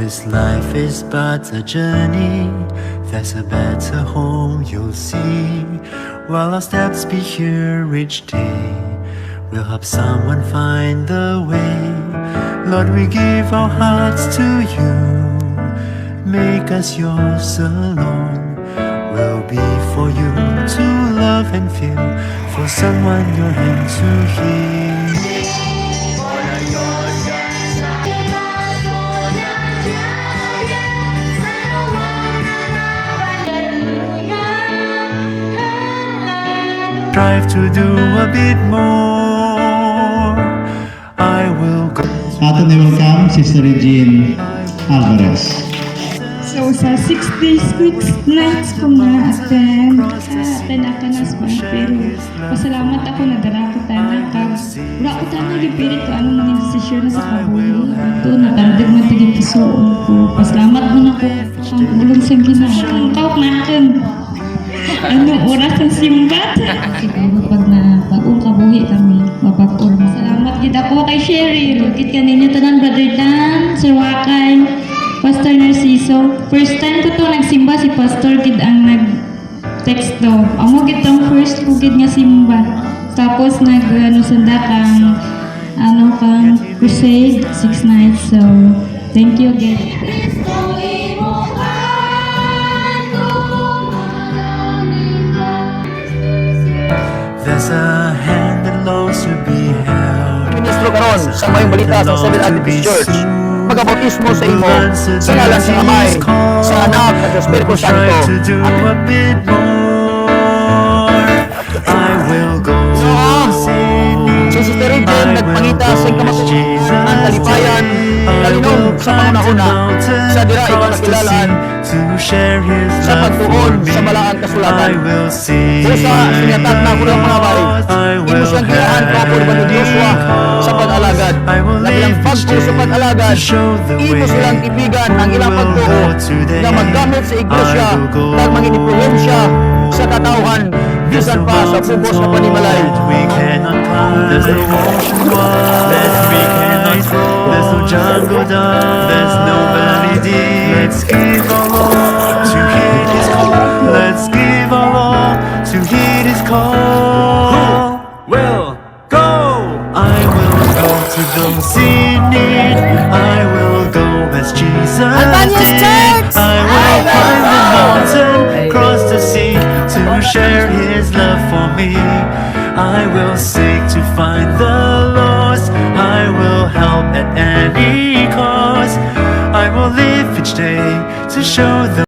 This life is but a journey, there's a better home you'll see. While our steps be here each day, we'll help someone find the way. Lord, we give our hearts to you, make us yours alone. We'll be for you to love and feel, for someone your hand to heal. Strive to do a bit more. I will go. Ato na welcome, Sister Regine Alvarez. So, sa 6 days, 6 nights ko na attend ako na sa pero pasalamat ako na dala ko tayo wala ko tayo nagipirit ko ano nang desisyon na sa kabuhi ito, natandag man tigil kasuon ko pasalamat mo na ko ang ulong sa ginagawa kawak na akin anong oras ang simbat siguro pag-ong kabuhi kami mapag-ong salamat gid ako kay Cheryl kit kaninyo tanan Brother Dan Sir Wakay Pastor Narciso. First time ko to nagsimba si Pastor Gid ang nag-text to. Amo gid tong first ko gid nga simba. Tapos sanda kang crusade 6 nights. So thank you again. There's a hand that longs to be held. Ministro karon sa mayong balita sa Seventh Adventist Church. Magabautismo sa imo sa ngalan sa Amay, sa Anak at sa Espiritu Santo. Amen. I will go. Si Sister Regine nagpangita sa kamatuan ang talipayan kalinom sa pangunahuna sa dira ikaw nakilalaan sa pagtuon sa malaang kasulatan. Pusa sinatag na ko ng mga bahay. Imo siyang gilaan pa po ba ni Joshua sa pag-alagad. Nabilang pagko sa pag-alagad, imo silang ibigan ang ilang pagtuo na maggamit sa iglesia ng mga influensya sa katauhan bisan pa sa pubos na panimalay. We cannot climb, there's no ocean wide, we cannot flow, there's no jungle dark, there's no valley deep. Let's give our all to hear His call. Let's give our all to hear His call. Who will go? I will go to those in need. I will go as Jesus did. I will climb the mountain, cross the sea to share His love for me. I will seek to find the lost. I will help at any cost. I will live each day to show the